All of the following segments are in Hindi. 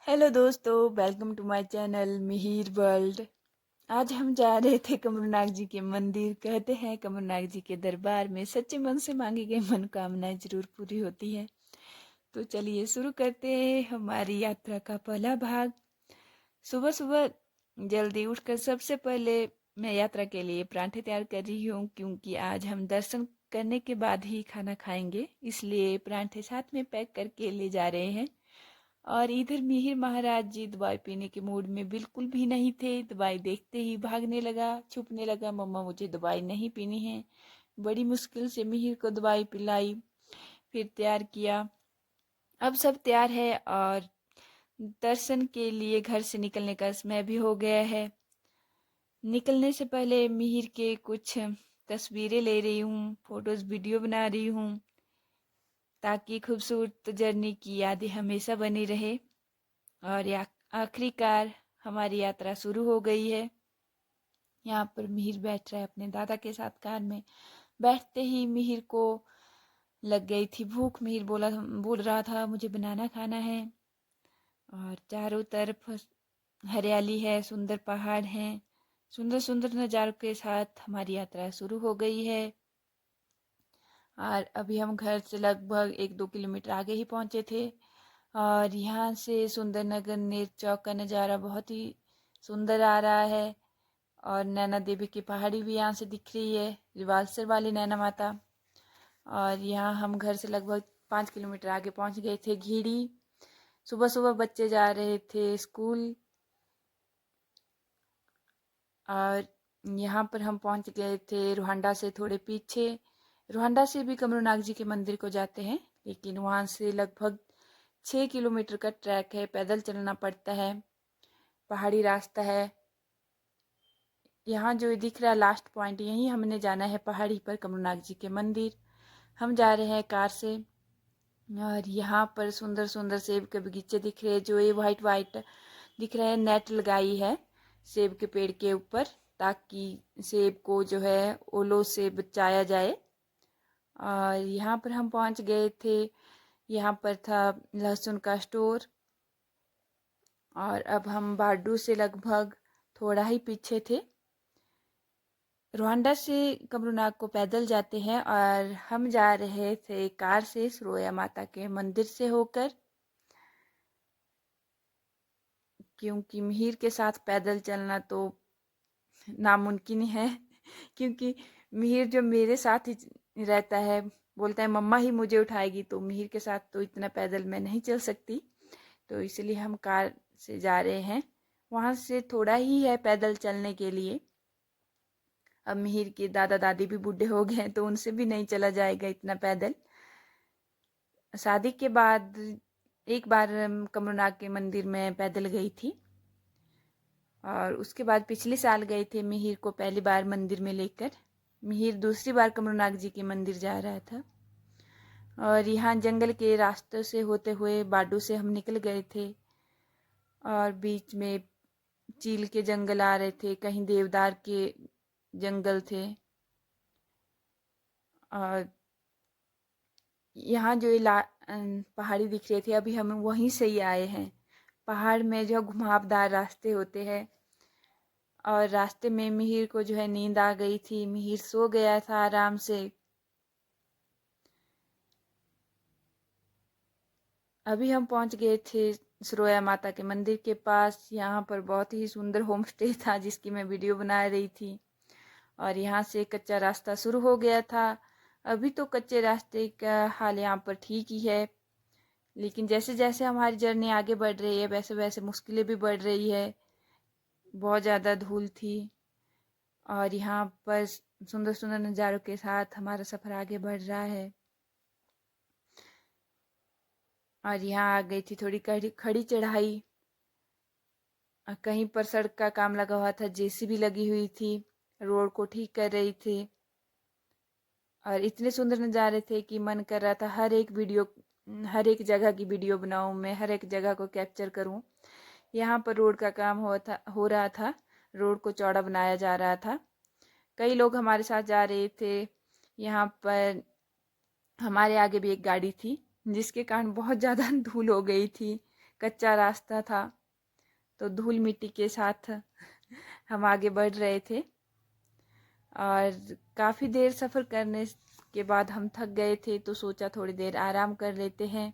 हेलो दोस्तों, welcome to my channel Mihir world. आज हम जा रहे थे कमरूनाग जी के मंदिर। कहते हैं कमरूनाग जी के दरबार में सच्चे मन से मांगी गई मनोकामनाएं जरूर पूरी होती है। तो चलिए शुरू करते हैं हमारी यात्रा का पहला भाग। सुबह सुबह जल्दी उठकर सबसे पहले मैं यात्रा के लिए पराठे तैयार कर रही हूँ, क्योंकि आज हम दर्शन करने के बाद ही खाना खाएंगे, इसलिए पराठे साथ में पैक करके ले जा रहे हैं। और इधर मिहिर महाराज जी दवाई पीने के मूड में बिल्कुल भी नहीं थे। दवाई देखते ही भागने लगा, छुपने लगा, मम्मा मुझे दवाई नहीं पीनी है। बड़ी मुश्किल से मिहिर को दवाई पिलाई, फिर तैयार किया। अब सब तैयार है और दर्शन के लिए घर से निकलने का समय भी हो गया है। निकलने से पहले मिहिर के कुछ तस्वीरें ले रही हूँ, फोटोज वीडियो बना रही हूँ, ताकि खूबसूरत जर्नी की यादें हमेशा बनी रहे। और आखिरकार हमारी यात्रा शुरू हो गई है। यहाँ पर मिहिर बैठ रहा है अपने दादा के साथ कार में। बैठते ही मिहिर को लग गई थी भूख। मिहिर बोल रहा था मुझे बनाना खाना है। और चारों तरफ हरियाली है, सुंदर पहाड़ हैं, सुंदर सुंदर नज़ारों के साथ हमारी यात्रा शुरू हो गई है। और अभी हम घर से लगभग 1-2 किलोमीटर आगे ही पहुंचे थे। और यहाँ से सुंदर नगर नेर चौक का नज़ारा बहुत ही सुंदर आ रहा है। और नैना देवी की पहाड़ी भी यहाँ से दिख रही है, रिवालसर वाली नैना माता। और यहाँ हम घर से लगभग 5 किलोमीटर आगे पहुँच गए थे घीड़ी। सुबह सुबह बच्चे जा रहे थे स्कूल। और यहाँ पर हम पहुँच गए थे रोहंडा से थोड़े पीछे। रोहंडा से भी कमरूनाग जी के मंदिर को जाते हैं, लेकिन वहाँ से लगभग 6 किलोमीटर का ट्रैक है, पैदल चलना पड़ता है, पहाड़ी रास्ता है। यहाँ जो दिख रहा है लास्ट पॉइंट, यहीं हमने जाना है पहाड़ी पर कमरूनाग जी के मंदिर। हम जा रहे हैं कार से। और यहाँ पर सुंदर सुंदर सेब के बगीचे दिख रहे हैं, जो ये वाइट वाइट दिख रहे हैं। नेट लगाई है सेब के पेड़ के ऊपर, ताकि सेब को जो है ओलों से बचाया जाए। और यहाँ पर हम पहुँच गए थे। यहाँ पर था लहसुन का स्टोर। और अब हम बारडू से लगभग थोड़ा ही पीछे थे। रोहंडा से कमरूनाग को पैदल जाते हैं और हम जा रहे थे कार से सरोया माता के मंदिर से होकर, क्योंकि मिहिर के साथ पैदल चलना तो नामुमकिन है। क्योंकि मिहिर जो मेरे साथ ही रहता है, बोलता है मम्मा ही मुझे उठाएगी, तो मिहिर के साथ तो इतना पैदल मैं नहीं चल सकती। तो इसलिए हम कार से जा रहे हैं। वहाँ से थोड़ा ही है पैदल चलने के लिए। अब मिहिर के दादा दादी भी बूढ़े हो गए हैं, तो उनसे भी नहीं चला जाएगा इतना पैदल। शादी के बाद एक बार कमरूनाग के मंदिर में पैदल गई थी। और उसके बाद पिछले साल गए थे मिहिर को पहली बार मंदिर में लेकर। मिहिर दूसरी बार कमरूनाग जी के मंदिर जा रहा था। और यहाँ जंगल के रास्तों से होते हुए बाडू से हम निकल गए थे। और बीच में चील के जंगल आ रहे थे, कहीं देवदार के जंगल थे। और यहाँ जो पहाड़ी दिख रही थी, अभी हम वहीं से ही आए हैं। पहाड़ में जो घुमावदार रास्ते होते हैं। और रास्ते में मिहिर को जो है नींद आ गई थी, मिहिर सो गया था आराम से। अभी हम पहुंच गए थे सरोया माता के मंदिर के पास। यहाँ पर बहुत ही सुंदर होम स्टे था, जिसकी मैं वीडियो बना रही थी। और यहाँ से कच्चा रास्ता शुरू हो गया था। अभी तो कच्चे रास्ते का हाल यहाँ पर ठीक ही है, लेकिन जैसे जैसे हमारी जर्नी आगे बढ़ रही है, वैसे वैसे मुश्किलें भी बढ़ रही है। बहुत ज़्यादा धूल थी। और यहाँ पर सुंदर सुंदर नज़ारों के साथ हमारा सफ़र आगे बढ़ रहा है। और यहाँ आ गई थी थोड़ी खड़ी चढ़ाई। कहीं पर सड़क का काम लगा हुआ था, जेसीबी लगी हुई थी, रोड को ठीक कर रही थी। और इतने सुंदर नज़ारे थे कि मन कर रहा था हर एक जगह की वीडियो बनाऊं, मैं हर एक जगह को कैप्चर करूं। यहाँ पर रोड का काम हो रहा था, रोड को चौड़ा बनाया जा रहा था। कई लोग हमारे साथ जा रहे थे। यहाँ पर हमारे आगे भी एक गाड़ी थी, जिसके कारण बहुत ज़्यादा धूल हो गई थी। कच्चा रास्ता था, तो धूल मिट्टी के साथ हम आगे बढ़ रहे थे। और काफ़ी देर सफ़र करने के बाद हम थक गए थे, तो सोचा थोड़ी देर आराम कर लेते हैं।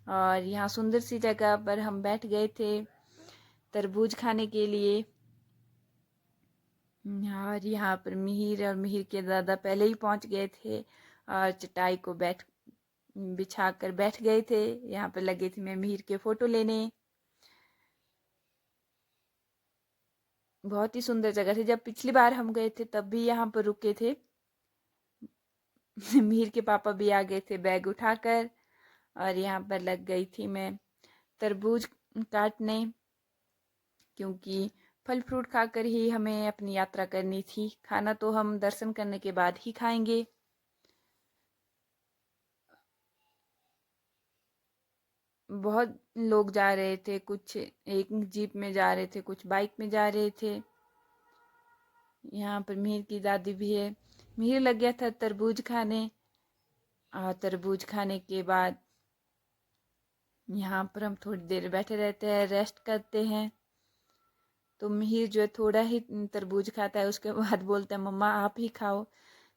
और यहाँ सुंदर सी जगह पर हम बैठ गए थे तरबूज खाने के लिए। और यहाँ पर मिहिर और मिहिर के दादा पहले ही पहुँच गए थे और चटाई को बिछा कर बैठ गए थे। यहाँ पर लगे थे मैं मिहिर के फ़ोटो लेने। बहुत ही सुंदर जगह थी। जब पिछली बार हम गए थे तब भी यहाँ पर रुके थे। मिहिर के पापा भी आ गए थे बैग उठाकर, और यहाँ पर लग गई थी मैं तरबूज काटने, क्योंकि फल फ्रूट खाकर ही हमें अपनी यात्रा करनी थी। खाना तो हम दर्शन करने के बाद ही खाएंगे। बहुत लोग जा रहे थे, कुछ एक जीप में जा रहे थे, कुछ बाइक में जा रहे थे। यहाँ पर मिहिर की दादी भी है। मिहिर लग गया था तरबूज खाने, और तरबूज खाने के बाद यहाँ पर हम थोड़ी देर बैठे रहते हैं, रेस्ट करते हैं। तो मिहिर जो है थोड़ा ही तरबूज खाता है, उसके बाद बोलता है मम्मा आप ही खाओ।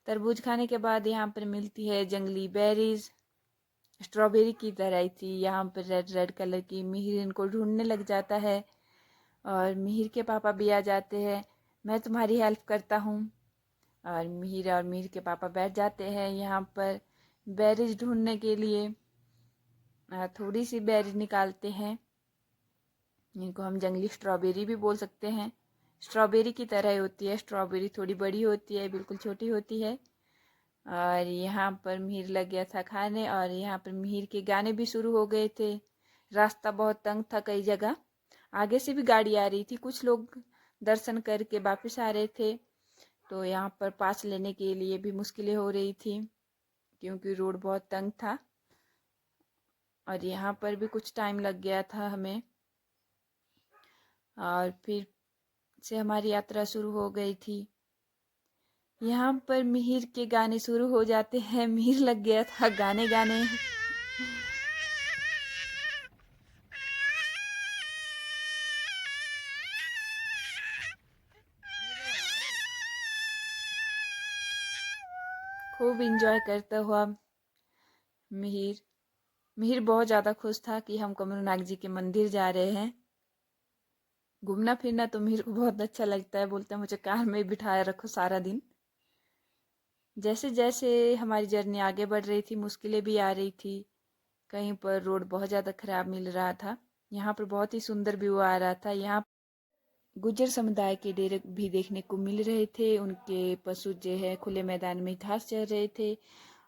तरबूज खाने के बाद यहाँ पर मिलती है जंगली बेरीज, स्ट्रॉबेरी की तरह ही थी, यहाँ पर रेड रेड कलर की। मिहिर इनको ढूंढने लग जाता है, और मिहिर के पापा भी आ जाते हैं, मैं तुम्हारी हेल्प करता हूँ। और मिहिर के पापा बैठ जाते हैं यहाँ पर बेरीज ढूंढने के लिए। थोड़ी सी बेरीज निकालते हैं, इनको हम जंगली स्ट्रॉबेरी भी बोल सकते हैं। स्ट्रॉबेरी की तरह ही होती है, स्ट्रॉबेरी थोड़ी बड़ी होती है, बिल्कुल छोटी होती है। और यहाँ पर मिहिर लग गया था खाने, और यहाँ पर मिहिर के गाने भी शुरू हो गए थे। रास्ता बहुत तंग था, कई जगह आगे से भी गाड़ी आ रही थी, कुछ लोग दर्शन करके वापस आ रहे थे, तो यहाँ पर पास लेने के लिए भी मुश्किलें हो रही थी, क्योंकि रोड बहुत तंग था। और यहाँ पर भी कुछ टाइम लग गया था हमें, और फिर से हमारी यात्रा शुरू हो गई थी। यहाँ पर मिहिर के गाने शुरू हो जाते हैं। मिहिर लग गया था गाने गाने। खूब इंजॉय करता हुआ मिहिर मिहिर बहुत ज़्यादा खुश था कि हम कमरूनाग जी के मंदिर जा रहे हैं। घूमना फिरना तो मिहिर को बहुत अच्छा लगता है, बोलता है मुझे कार में बिठाए रखो सारा दिन। जैसे जैसे हमारी जर्नी आगे बढ़ रही थी, मुश्किलें भी आ रही थी। कहीं पर रोड बहुत ज़्यादा ख़राब मिल रहा था, यहाँ पर बहुत ही सुंदर व्यू आ रहा था। यहाँ गुज्जर समुदाय के डेरे भी देखने को मिल रहे थे, उनके पशु जो है खुले मैदान में घास चर रहे थे।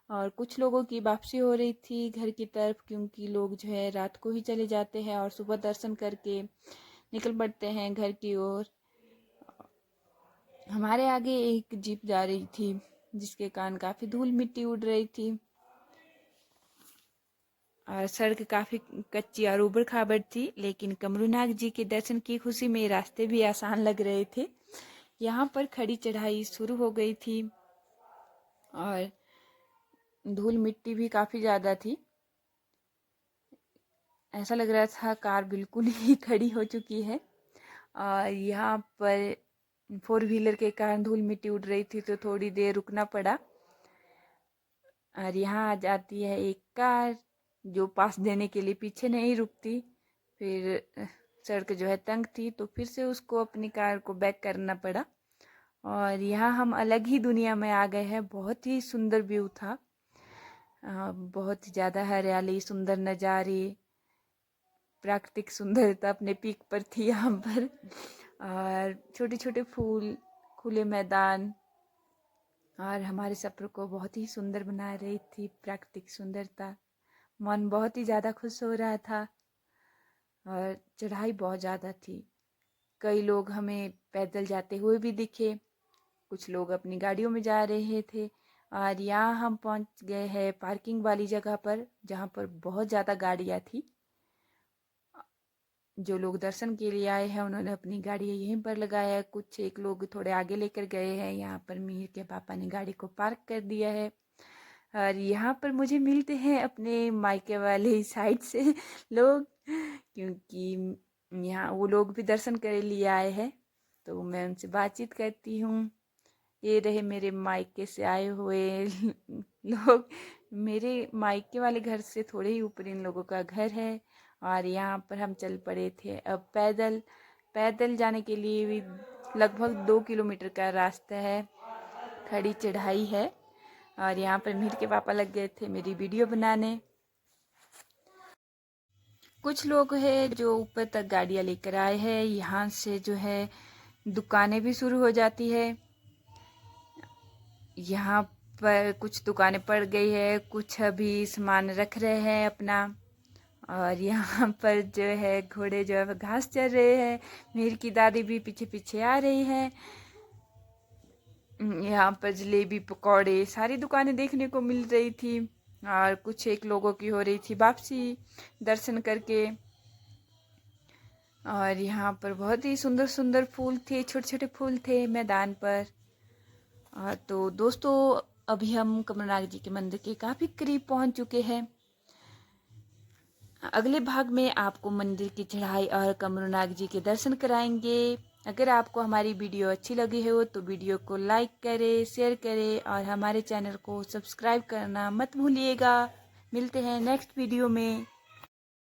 और कुछ लोगों की वापसी हो रही थी घर की तरफ, क्योंकि लोग जो है रात को ही चले जाते हैं और सुबह दर्शन करके निकल पड़ते हैं घर की ओर। हमारे आगे एक जीप जा रही थी, जिसके कारण काफ़ी धूल मिट्टी उड़ रही थी, और सड़क काफ़ी कच्ची और ऊबड़ खाबड़ थी। लेकिन कमरूनाग जी के दर्शन की खुशी में रास्ते भी आसान लग रहे थे। यहाँ पर खड़ी चढ़ाई शुरू हो गई थी, और धूल मिट्टी भी काफ़ी ज़्यादा थी। ऐसा लग रहा था कार बिल्कुल ही खड़ी हो चुकी है। और यहाँ पर 4 व्हीलर के कारण धूल मिट्टी उड़ रही थी, तो थोड़ी देर रुकना पड़ा। और यहाँ आ जाती है एक कार, जो पास देने के लिए पीछे नहीं रुकती। फिर सड़क जो है तंग थी, तो फिर से उसको अपनी कार को बैक करना पड़ा। और यहाँ हम अलग ही दुनिया में आ गए हैं। बहुत ही सुंदर व्यू था, बहुत ज़्यादा हरियाली, सुंदर नज़ारे, प्राकृतिक सुंदरता अपने पीक पर थी यहाँ पर। और छोटे छोटे फूल, खुले मैदान, और हमारे सफ़र को बहुत ही सुंदर बना रही थी प्राकृतिक सुंदरता। मन बहुत ही ज़्यादा खुश हो रहा था, और चढ़ाई बहुत ज़्यादा थी। कई लोग हमें पैदल जाते हुए भी दिखे, कुछ लोग अपनी गाड़ियों में जा रहे थे। और यहाँ हम पहुँच गए हैं पार्किंग वाली जगह पर, जहाँ पर बहुत ज़्यादा गाड़ियाँ थी। जो लोग दर्शन के लिए आए हैं उन्होंने अपनी गाड़ी यहीं पर लगाया है, कुछ एक लोग थोड़े आगे लेकर गए हैं। यहाँ पर मिहिर के पापा ने गाड़ी को पार्क कर दिया है। और यहाँ पर मुझे मिलते हैं अपने मायके वाले साइड से लोग, क्योंकि यहाँ वो लोग भी दर्शन के लिए आए हैं, तो मैं उनसे बातचीत करती हूँ। ये रहे मेरे मायके से आए हुए लोग। मेरे मायके वाले घर से थोड़े ही ऊपर इन लोगों का घर है, और यहाँ पर हम चल पड़े थे। अब पैदल पैदल जाने के लिए भी लगभग 2 किलोमीटर का रास्ता है, खड़ी चढ़ाई है। और यहाँ पर मीर के पापा लग गए थे मेरी वीडियो बनाने। कुछ लोग हैं जो ऊपर तक गाड़ियाँ लेकर आए हैं। यहाँ से जो है दुकानें भी शुरू हो जाती है। यहाँ पर कुछ दुकानें पड़ गई है, कुछ अभी सामान रख रहे हैं अपना। और यहाँ पर जो है घोड़े जो है घास चर रहे हैं। मीर की दादी भी पीछे पीछे आ रही है। यहाँ पर जलेबी पकौड़े सारी दुकानें देखने को मिल रही थी, और कुछ एक लोगों की हो रही थी वापसी दर्शन करके। और यहाँ पर बहुत ही सुंदर सुंदर फूल थे, छोटे छोटे फूल थे मैदान पर। तो दोस्तों, अभी हम कमरनाग जी के मंदिर के काफ़ी करीब पहुँच चुके हैं। अगले भाग में आपको मंदिर की चढ़ाई और कमरनाग जी के दर्शन कराएंगे। अगर आपको हमारी वीडियो अच्छी लगी हो तो वीडियो को लाइक करें, शेयर करें, और हमारे चैनल को सब्सक्राइब करना मत भूलिएगा। मिलते हैं नेक्स्ट वीडियो में।